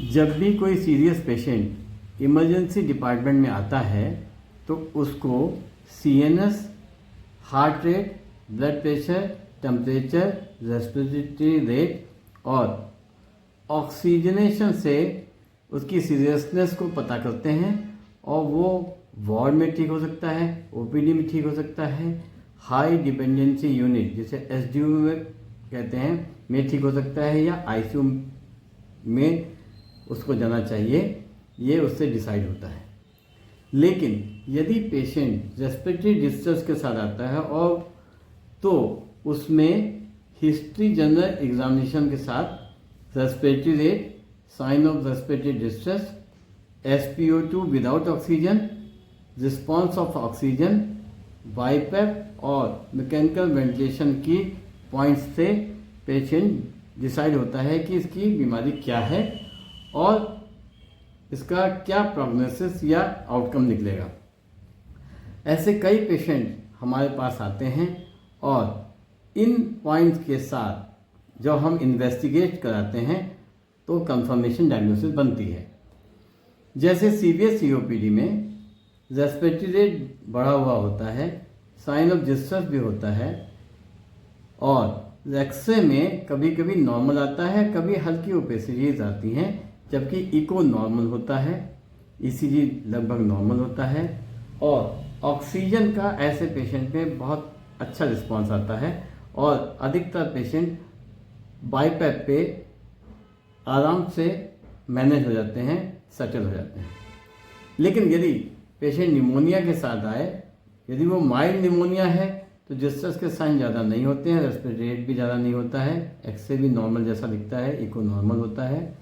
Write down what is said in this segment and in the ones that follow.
जब भी कोई सीरियस पेशेंट इमरजेंसी डिपार्टमेंट में आता है तो उसको CNS, heart rate, blood pressure, temperature, respiratory rate और ऑक्सीजनेशन से उसकी सीरियसनेस को पता करते हैं और वो वार्ड में ठीक हो सकता है, ओपीडी में ठीक हो सकता है, हाई डिपेंडेंसी यूनिट जिसे एसडीयू में कहते हैं में ठीक हो सकता है या आईसीयू में उसको जाना चाहिए, ये उससे डिसाइड होता है। लेकिन यदि पेशेंट रेस्पिरेटरी डिस्ट्रेस के साथ आता है और तो उसमें हिस्ट्री जनरल एग्जामिनेशन के साथ respiratory rate, sign of respiratory distress, SpO2 without oxygen, response of oxygen, BiPAP और मैकेनिकल वेंटिलेशन की पॉइंट्स से पेशेंट डिसाइड होता है कि इसकी बीमारी क्या है और इसका क्या प्रोग्नोसिस या आउटकम निकलेगा। ऐसे कई पेशेंट हमारे पास आते हैं और इन पॉइंट्स के साथ जब हम इन्वेस्टिगेट कराते हैं तो कंफर्मेशन डायग्नोसिस बनती है। जैसे सीवियर सीओपीडी में रेस्पिरेटरी रेट बढ़ा हुआ होता है, साइन ऑफ डिस्ट्रेस भी होता है और एक्सरे में कभी कभी नॉर्मल आता है, कभी हल्की ओपेसिटीज आती हैं, जबकि इको नॉर्मल होता है, ईसीजी लगभग नॉर्मल होता है और ऑक्सीजन का ऐसे पेशेंट में बहुत अच्छा रिस्पांस आता है और अधिकतर पेशेंट बाईपैप पे आराम से मैनेज हो जाते हैं, सेटल हो जाते हैं। लेकिन यदि पेशेंट निमोनिया के साथ आए, यदि वो माइल्ड निमोनिया है तो डिस्ट्रेस के साइन ज़्यादा नहीं होते हैं, रेस्पिरेटरी रेट भी ज़्यादा नहीं होता है, एक्सरे भी नॉर्मल जैसा दिखता है, इको नॉर्मल होता है,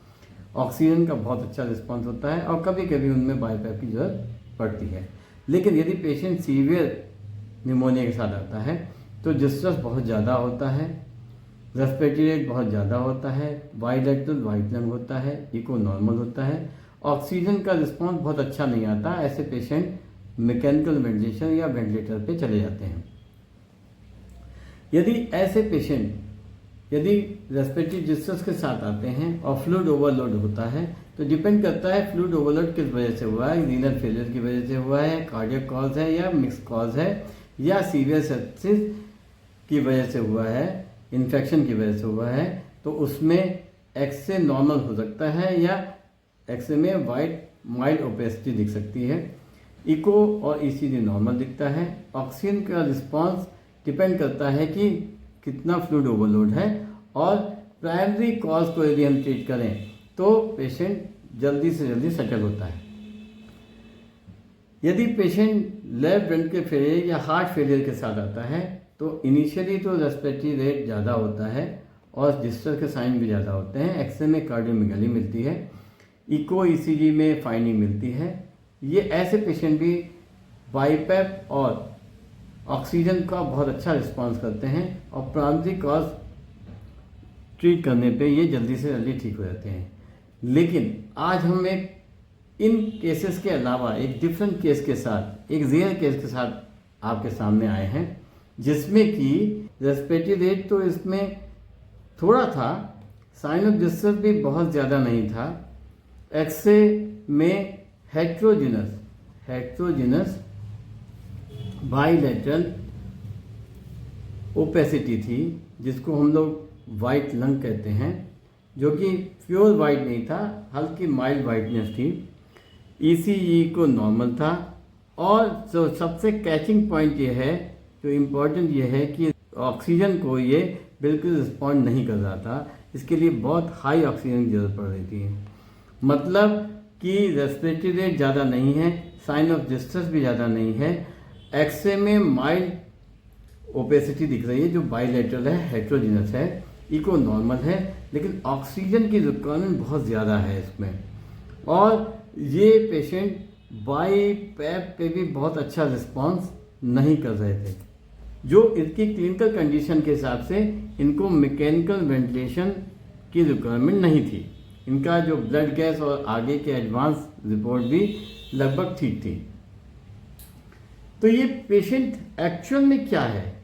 ऑक्सीजन का बहुत अच्छा रिस्पांस होता है और कभी कभी उनमें बाईपैप की ज़रूरत पड़ती है। लेकिन यदि पेशेंट सीवियर निमोनिया के साथ आता है तो डिस्ट्रेस बहुत ज़्यादा होता है, रेस्पिरेटरी रेट बहुत ज़्यादा होता है, बाइलेटरल वाइट लंग होता है, इको नॉर्मल होता है, ऑक्सीजन का रिस्पांस बहुत अच्छा नहीं आता। ऐसे पेशेंट मैकेनिकल वेंटिलेशन या वेंटिलेटर पे चले जाते हैं। यदि ऐसे पेशेंट यदि रेस्पिरेटरी डिस्ट्रेस के साथ आते हैं और फ्लूइड ओवरलोड होता है तो डिपेंड करता है फ्लूइड ओवरलोड किस वजह से हुआ है, रीनल फेलियर की वजह से हुआ है, कार्डियक कॉज है या मिक्स कॉज है या सीवियर सेप्सिस की वजह से हुआ है, इन्फेक्शन की वजह से हुआ है, तो उसमें एक्सरे नॉर्मल हो सकता है या एक्सरे में वाइट माइल्ड ओपेसिटी दिख सकती है, इको और ईसीजी नॉर्मल दिखता है। ऑक्सीजन का रिस्पांस डिपेंड करता है कि कितना फ्लूइड ओवरलोड है और प्राइमरी कॉज को यदि हम ट्रीट करें तो पेशेंट जल्दी से जल्दी सेटल होता है। यदि पेशेंट लेफ्ट वेंट्रिकल फेलियर या हार्ट फेलियर के साथ आता है तो इनिशियली तो रेस्पिरेटरी रेट ज़्यादा होता है और डिस्ट्रेस के साइन भी ज़्यादा होते हैं, एक्सरे में कार्डियोमेगाली मिलती है, इको ईसीजी में फाइंडिंग मिलती है। ये ऐसे पेशेंट भी बाईपैप और ऑक्सीजन का बहुत अच्छा रिस्पांस करते हैं और प्राइमरी कॉज ट्रीट करने पे ये जल्दी से जल्दी ठीक हो जाते हैं। लेकिन आज हम एक इन केसेस के अलावा एक डिफरेंट केस के साथ, एक रियल केस के साथ आपके सामने आए हैं जिसमें कि रेस्पिरेटरी रेट तो इसमें थोड़ा था, साइन ऑफ डिस्ट्रेस भी बहुत ज़्यादा नहीं था, एक्सरे में हेट्रोजिनस बाइलेटरल ओपेसिटी थी जिसको हम लोग वाइट लंग कहते हैं, जो कि प्योर वाइट नहीं था, हल्की माइल्ड वाइटनेस थी, ईसीजी को नॉर्मल था और जो सबसे कैचिंग पॉइंट ये है, जो इम्पोर्टेंट ये है कि ऑक्सीजन को ये बिल्कुल रिस्पॉन्ड नहीं कर रहा था, इसके लिए बहुत हाई ऑक्सीजन की जरूरत पड़ रही थी। मतलब कि रेस्पिरेटरी रेट ज़्यादा नहीं है, साइन ऑफ डिस्ट्रेस भी ज़्यादा नहीं है, एक्सरे में माइल्ड ओपेसिटी दिख रही है जो बाइलेटरल है, हेट्रोजिनस है, इको नॉर्मल है, लेकिन ऑक्सीजन की रिक्वायरमेंट बहुत ज़्यादा है इसमें और ये पेशेंट बाईपैप पे भी बहुत अच्छा रिस्पांस नहीं कर रहे थे, जो इनकी क्लिनिकल कंडीशन के हिसाब से इनको मैकेनिकल वेंटिलेशन की रिक्वायरमेंट नहीं थी। इनका जो ब्लड गैस और आगे के एडवांस रिपोर्ट भी लगभग ठीक थी। तो ये पेशेंट एक्चुअल में क्या है,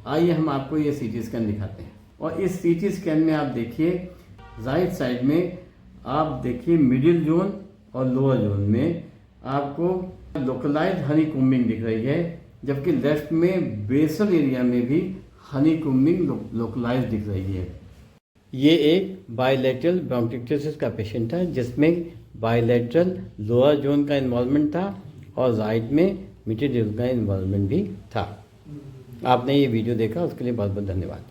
आइए हम आपको ये सीटी स्कैन दिखाते हैं। और इस सीटी स्कैन में आप देखिए राइट साइड में आप देखिए मिडिल जोन और लोअर जोन में आपको लोकलाइज हनी कोम्बिंग दिख रही है, जबकि लेफ्ट में बेसल एरिया में भी हनी कोम्बिंग लोकलाइज दिख रही है। ये एक बायलैटरल ब्रोंकिक्टिसिस का पेशेंट था जिसमें बायलैटरल लोअर जोन का इन्वॉल्वमेंट था और राइट में मिडिल जोन का इन्वॉल्वमेंट भी था। आपने ये वीडियो देखा उसके लिए बहुत बहुत धन्यवाद।